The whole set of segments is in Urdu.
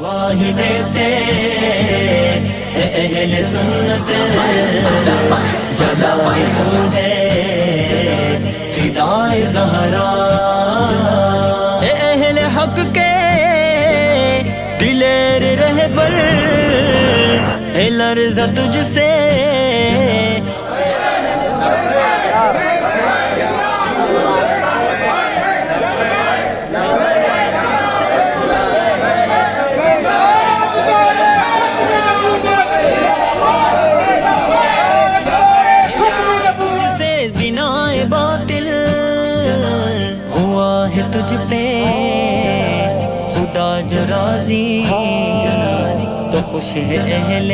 گواہی دیتے اہل سنت جلال تو ہے فدائے زہرا اہل حق کے دلیر رہبر لرزہ تجھ سے بنائے باطل ہوا ہے تجھ پہ خدا جو راضی تو خوش ہے اہل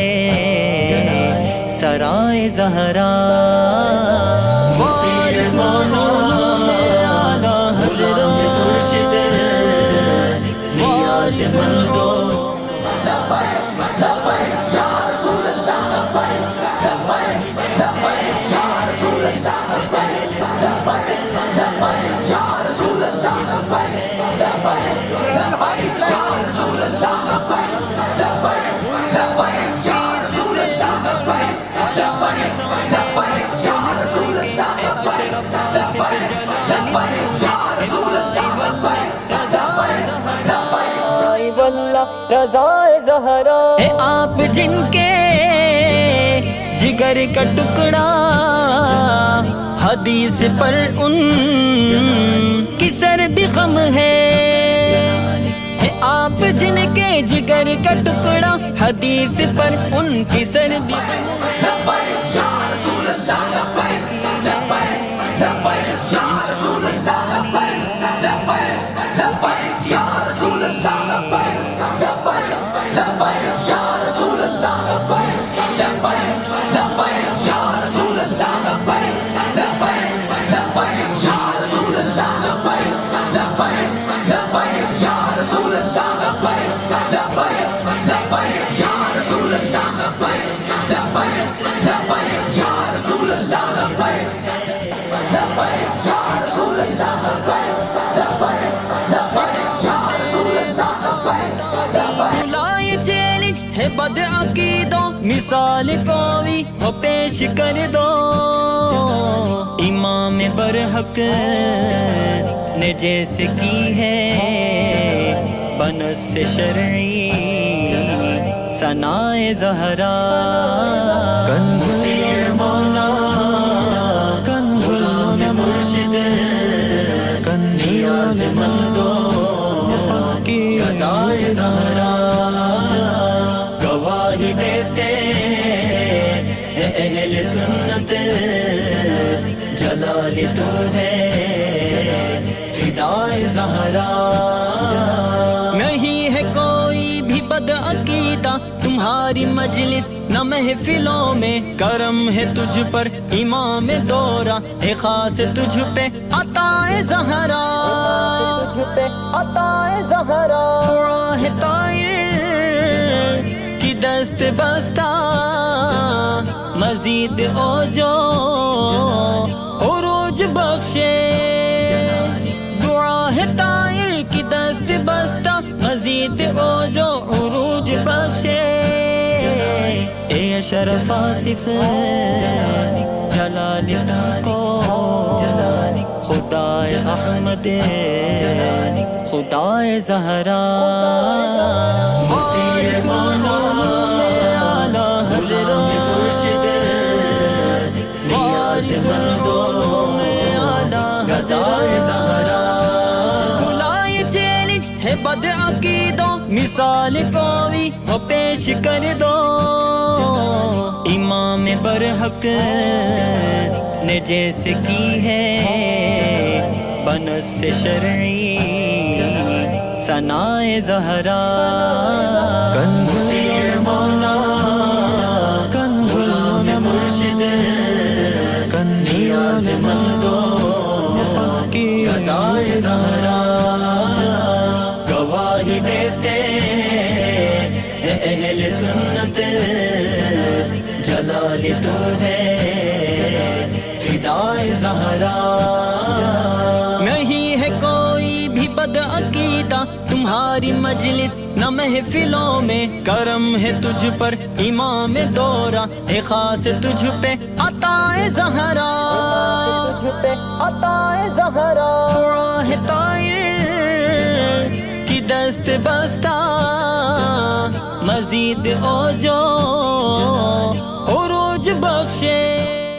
سرائے زہرا واج مولانا اعلیٰ حضرت مرشد واج مندو رضائے زہرا ہے آپ جن کے جگر کا ٹکڑا حدیث پر ان کی سرد غم ہے آپ جن کے جگر کا ٹکڑا حدیث پر ان کی سرد غم چیلنج ہے بد عقیدوں مثال کوئی ہو پیش کر دو امام برحق نے جیسے کی ہے بنس شرعی ثنائے زہرا کنز تیر مولا کنز مرشد نیاز مندو گدائے زہرا گواہی دیتے اہل سنت جلال تو ہے فدائے زہرا نہیں ہے کوئی بھی بد عقیدہ تمہاری مجلس نہ محفلوں میں کرم ہے تجھ پر امام دورہ ہے خاص تجھ پہ عطائے زہرا عطائے زہرا ہے طائر کی دست بستہ مزید اوجو عروج بخشے دعا ہے طائر کی دست بستہ مزید اوجو عروج بخشے اے اشرف آصف جلال کو خدائے احمد خدائے زہرا واج مولانا اعلیٰ حضرت مرشد واج مندو اعلیٰ خدائے زہرا کھلائے چیلنج ہے بد عقیدوں مثال کوئی ہو پیش کر دو امام برحق نے جیسے کی ہے بنس شرعی ثنائے زہرا کنز تیر مولا کنز مرشد نیاز مندو گدائے زہرا گواہی دیتے اہل سنت جلال تو ہے فدائے زہرا نہیں ہے کوئی بھی بد عقیدہ تمہاری تمہاری مجلس نہ محفلوں میں، کرم ہے تجھ پر امام دورہ، ہے خاص تجھ پہ عطا زہرا، ہے طائر کی دست بستہ، مزید او جو